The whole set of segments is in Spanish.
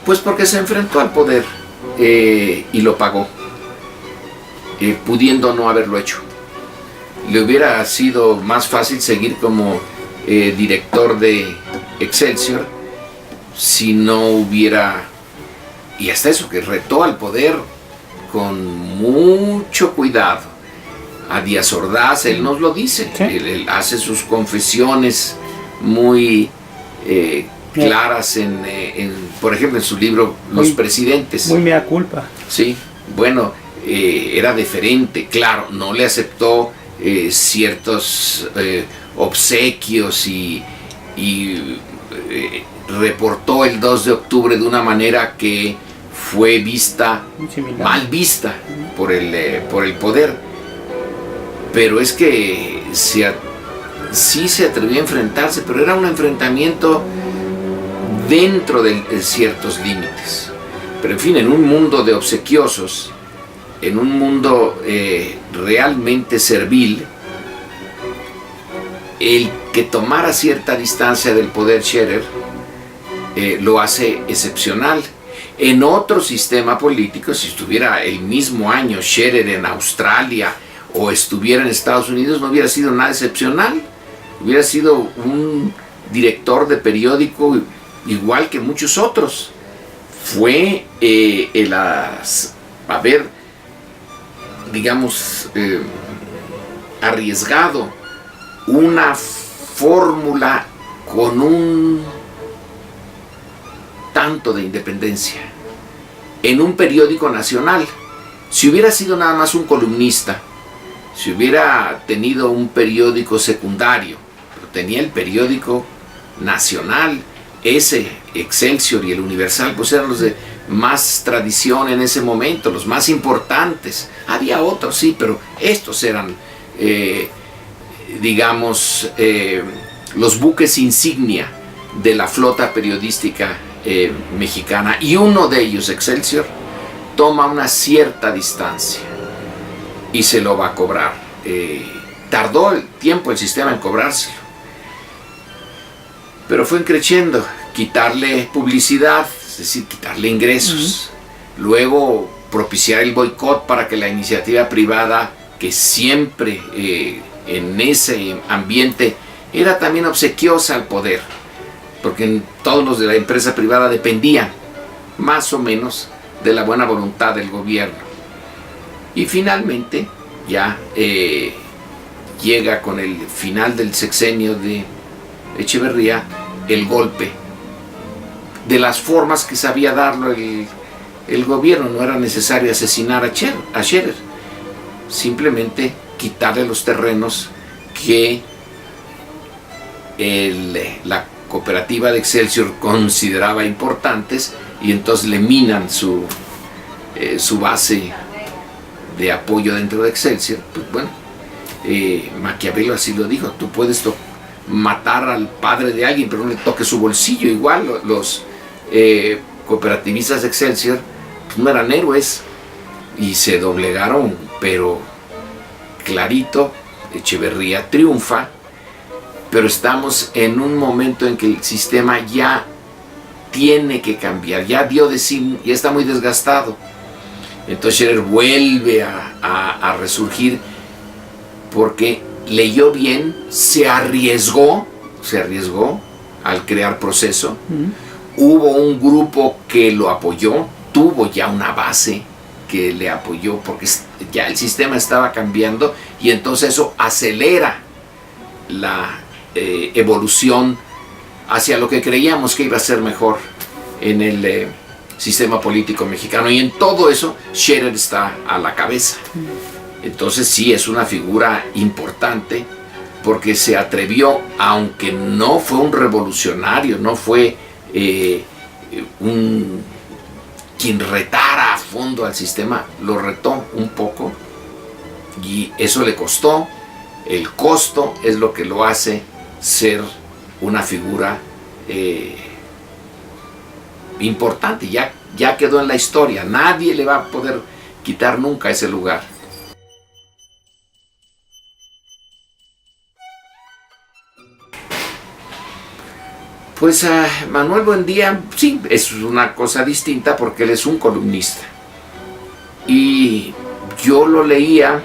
Pues porque se enfrentó al poder y lo pagó, pudiendo no haberlo hecho. Le hubiera sido más fácil seguir como director de Excelsior si no hubiera, y hasta eso, que retó al poder con mucho cuidado a Díaz Ordaz. Él nos lo dice, ¿sí? Él hace sus confesiones muy claras por ejemplo, en su libro Los Presidentes. Muy mea culpa. Sí, bueno, era deferente, claro, no le aceptó ciertos obsequios y reportó el 2 de octubre de una manera que fue vista, mal vista por el poder. Pero es que sí se atrevió a enfrentarse, pero era un enfrentamiento dentro de ciertos límites. Pero en fin, en un mundo de obsequiosos, en un mundo realmente servil, el que tomara cierta distancia del poder Scherer lo hace excepcional. En otro sistema político, si estuviera el mismo año Scherer en Australia o estuviera en Estados Unidos, no hubiera sido nada excepcional. Hubiera sido un director de periódico igual que muchos otros. Fue el haber, digamos, arriesgado una fórmula con un tanto de independencia en un periódico nacional. Si hubiera sido nada más un columnista, si hubiera tenido un periódico secundario, pero tenía el periódico nacional, ese Excelsior y el Universal, pues eran los de más tradición en ese momento, los más importantes. Había otros, sí, pero estos eran, digamos, los buques insignia de la flota periodística mexicana, y uno de ellos, Excelsior, toma una cierta distancia y se lo va a cobrar. Tardó el tiempo el sistema en cobrárselo, pero fue creciendo, quitarle publicidad, es decir, quitarle ingresos, luego propiciar el boicot para que la iniciativa privada, que siempre en ese ambiente era también obsequiosa al poder, porque todos los de la empresa privada dependían más o menos de la buena voluntad del gobierno. Y finalmente ya llega con el final del sexenio de Echeverría el golpe. De las formas que sabía darlo el gobierno, no era necesario asesinar a Scherer, simplemente quitarle los terrenos que la cooperativa de Excelsior consideraba importantes, y entonces le minan su base de apoyo dentro de Excelsior. Pues bueno, Maquiavelo así lo dijo: tú puedes matar al padre de alguien, pero no le toques su bolsillo. Igual los cooperativistas de Excelsior pues no eran héroes y se doblegaron, pero clarito. Echeverría triunfa, pero estamos en un momento en que el sistema ya tiene que cambiar, ya dio de sí, ya está muy desgastado. Entonces Scherer vuelve a resurgir porque leyó bien, se arriesgó al crear Proceso. Hubo un grupo que lo apoyó, tuvo ya una base que le apoyó porque ya el sistema estaba cambiando, y entonces eso acelera la evolución hacia lo que creíamos que iba a ser mejor en el sistema político mexicano, y en todo eso Scherer está a la cabeza. Entonces sí, es una figura importante porque se atrevió, aunque no fue un revolucionario, no fue quien retara a fondo al sistema, lo retó un poco, y eso le costó. El costo es lo que lo hace ser una figura importante. Ya quedó en la historia, nadie le va a poder quitar nunca ese lugar. Pues Manuel Buendía, sí, es una cosa distinta porque él es un columnista. Y yo lo leía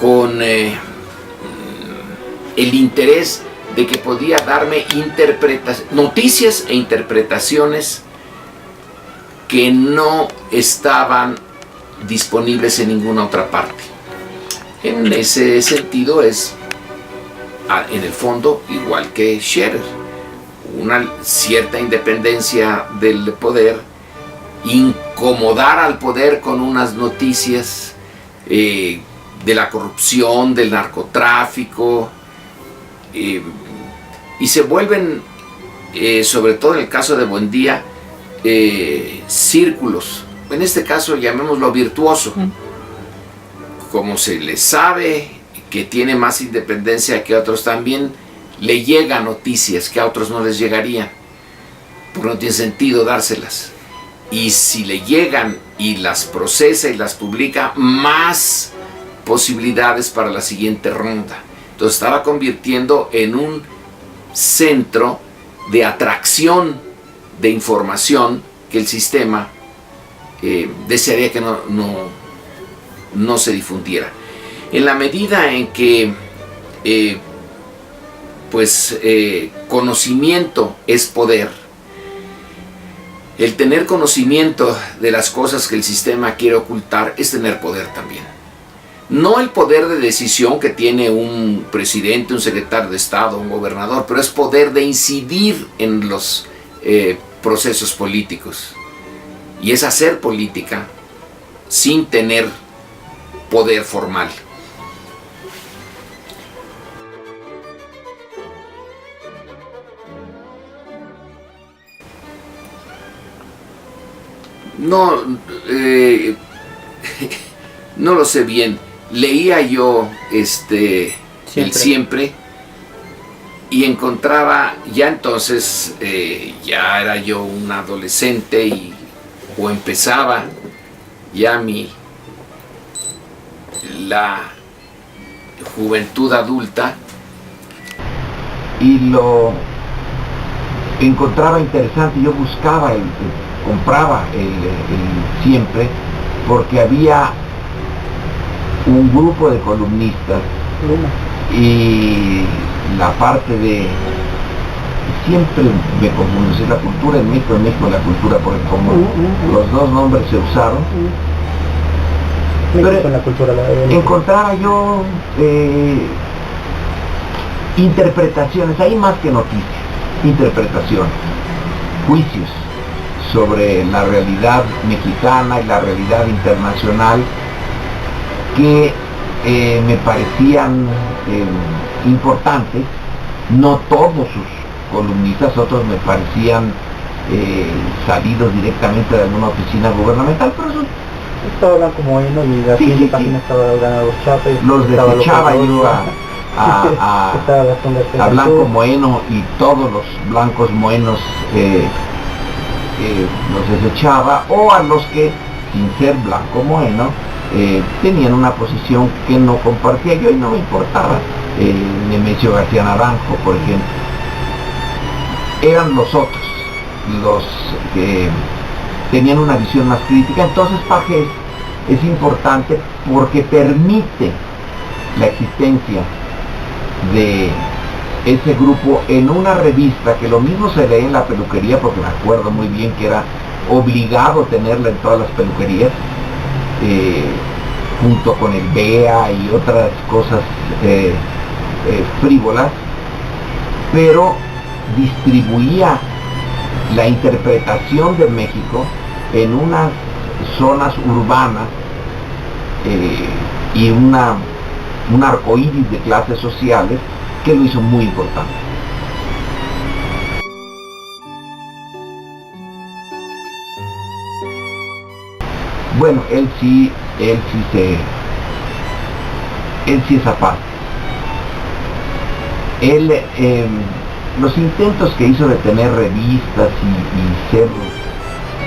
con el interés de que podía darme noticias e interpretaciones que no estaban disponibles en ninguna otra parte. En ese sentido es, en el fondo, igual que Scherer, una cierta independencia del poder, incomodar al poder con unas noticias de la corrupción, del narcotráfico, y se vuelven, sobre todo en el caso de Buendía, círculos, en este caso llamémoslo virtuoso. Como se le sabe que tiene más independencia que otros, también le llegan noticias que a otros no les llegarían, porque no tiene sentido dárselas. Y si le llegan y las procesa y las publica, más posibilidades para la siguiente ronda. Entonces estaba convirtiendo en un centro de atracción de información que el sistema desearía que no se difundiera. En la medida en que conocimiento es poder, el tener conocimiento de las cosas que el sistema quiere ocultar es tener poder también. No el poder de decisión que tiene un presidente, un secretario de Estado, un gobernador, pero es poder de incidir en los procesos políticos. Y es hacer política sin tener poder formal. No, no lo sé bien. Leía yo el Siempre y encontraba, ya entonces, ya era yo un adolescente o empezaba ya la juventud adulta, y lo encontraba interesante. Yo buscaba, compraba el Siempre, porque había un grupo de columnistas y la parte de, siempre me confundo, si la cultura en México la cultura por el común, los dos nombres se usaron. Pero encontraba yo interpretaciones, ahí más que noticias, interpretaciones, juicios sobre la realidad mexicana y la realidad internacional que me parecían importantes. No todos sus columnistas, otros me parecían salidos directamente de alguna oficina gubernamental, pero eso estaba Blanco Moreno y la siguiente página estaba Granado Chapa. Los desechaba yo a Blanco Moreno y todos los blancos morenos los desechaba, o a los que, sin ser Blanco Moreno, tenían una posición que no compartía yo y no me importaba. Nemesio García Naranjo, por ejemplo. Eran los otros los que tenían una visión más crítica. Entonces Pagés es importante porque permite la existencia de ese grupo en una revista que lo mismo se lee en la peluquería, porque me acuerdo muy bien que era obligado tenerla en todas las peluquerías, junto con el BEA y otras cosas frívolas, pero distribuía la interpretación de México en unas zonas urbanas y un arcoíris de clases sociales que lo hizo muy importante. Bueno, él sí es aparte. Él, los intentos que hizo de tener revistas y ser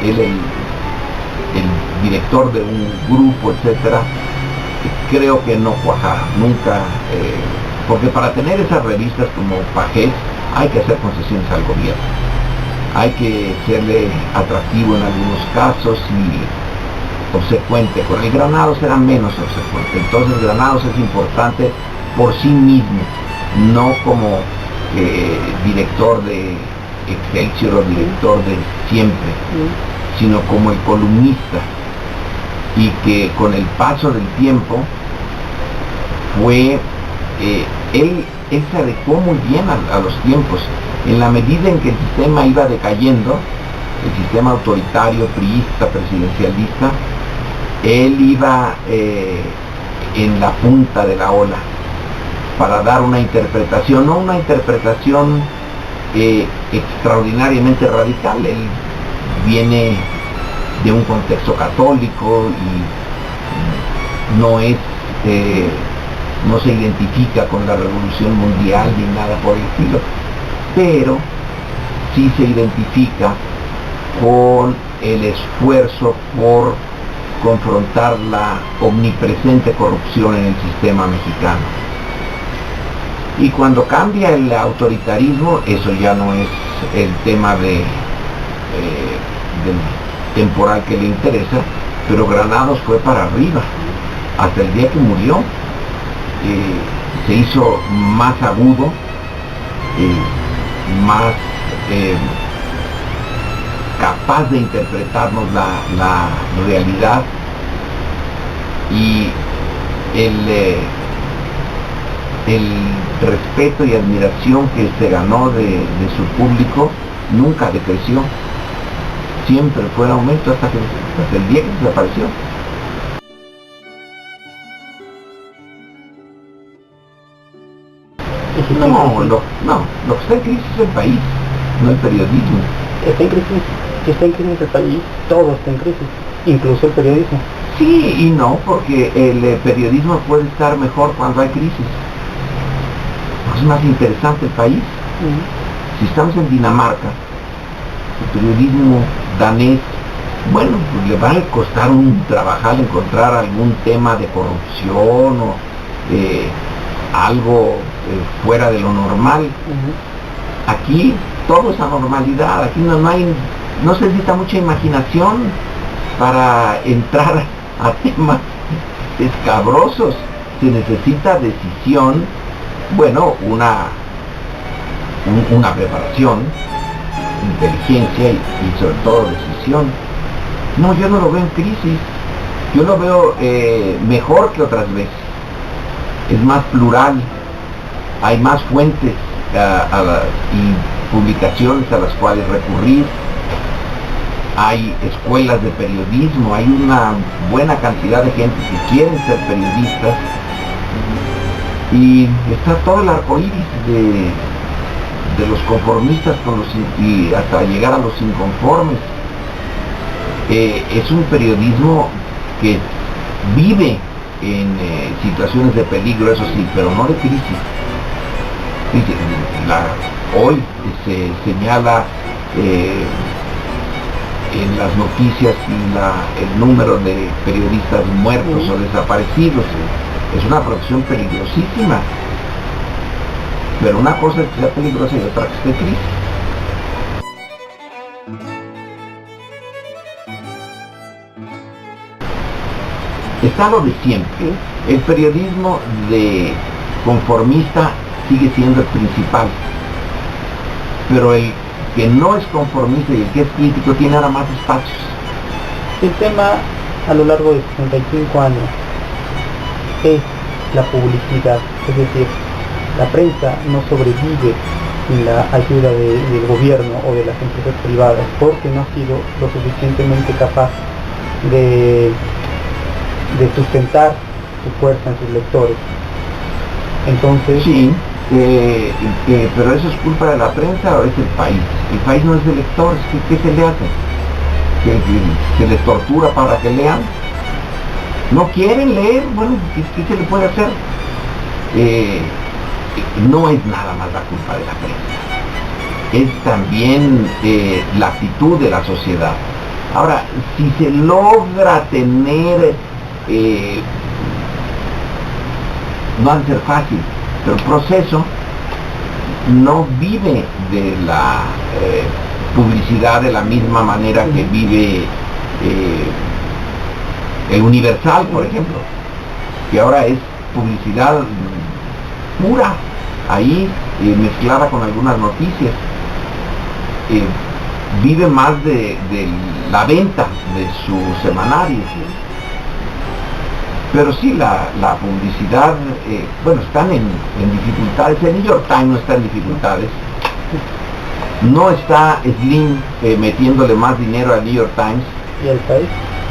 él el director de un grupo, etcétera, creo que no cuajaron. Nunca porque para tener esas revistas como Pajés hay que hacer concesiones al gobierno, hay que serle atractivo en algunos casos y obsecuente. Con el Granados era menos obsecuente. Entonces Granados es importante por sí mismo, no como director de Excelsior o director de Siempre, sino como el columnista, y que con el paso del tiempo fue él se adecuó muy bien a los tiempos, en la medida en que el sistema iba decayendo, el sistema autoritario, priista, presidencialista. Él iba en la punta de la ola para dar una interpretación, no una interpretación extraordinariamente radical. Él viene de un contexto católico y no se identifica con la revolución mundial ni nada por el estilo, pero sí se identifica con el esfuerzo por confrontar la omnipresente corrupción en el sistema mexicano. Y cuando cambia el autoritarismo, eso ya no es el tema del temporal que le interesa, pero Granados fue para arriba hasta el día que murió. Se hizo más agudo, más capaz de interpretarnos la realidad, y el respeto y admiración que se ganó de su público nunca decreció, siempre fue en aumento hasta el día que desapareció. Lo que está en crisis es el país, no el periodismo. Está en crisis, que está en crisis el país, todo está en crisis, incluso el periodismo. Sí y no, porque el periodismo puede estar mejor cuando hay crisis. Es más interesante el país. Si estamos en Dinamarca, el periodismo danés, bueno, pues le va a costar un trabajar encontrar algún tema de corrupción o algo fuera de lo normal. Aquí todo es anormalidad, aquí no se necesita mucha imaginación para entrar a temas escabrosos. Se necesita decisión, bueno, una preparación, inteligencia y sobre todo decisión. No, yo no lo veo en crisis, yo lo veo mejor que otras veces. Es más plural, hay más fuentes y publicaciones a las cuales recurrir, hay escuelas de periodismo, hay una buena cantidad de gente que quieren ser periodistas, y está todo el arco iris de los conformistas y hasta llegar a los inconformes. Es un periodismo que vive en situaciones de peligro, eso sí, pero no de crisis. Hoy se señala en las noticias el número de periodistas muertos o desaparecidos. Es una producción peligrosísima, pero una cosa es que sea peligrosa y otra que esté crisis. Está lo de siempre. El periodismo de conformista sigue siendo el principal, pero el que no es conformista y el que es crítico tiene ahora más espacios. El tema a lo largo de 65 años es la publicidad, es decir, la prensa no sobrevive sin la ayuda del gobierno o de las empresas privadas porque no ha sido lo suficientemente capaz de sustentar su fuerza en sus lectores. Entonces sí, pero eso es culpa de la prensa o es el país. El país no es de lectores. ¿Qué se le hace? ¿Se les tortura para que lean? ¿No quieren leer? Bueno, ¿qué se le puede hacer? No es nada más la culpa de la prensa, es también la actitud de la sociedad. Ahora, si se logra tener, no ha de ser fácil, Pero el Proceso no vive de la publicidad de la misma manera que vive el Universal, por ejemplo, que ahora es publicidad pura, ahí mezclada con algunas noticias. Vive más de la venta de su semanario. Pero sí, la publicidad, bueno, están en dificultades. El New York Times no está en dificultades. No está Slim metiéndole más dinero al New York Times. ¿Y el país?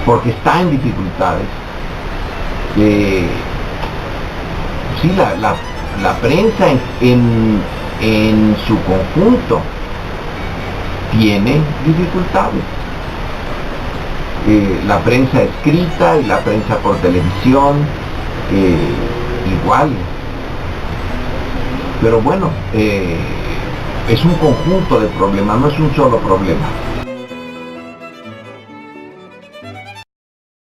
Porque está en dificultades. Sí, la prensa en su conjunto tiene dificultades. La prensa escrita y la prensa por televisión, igual. Pero bueno, es un conjunto de problemas, no es un solo problema.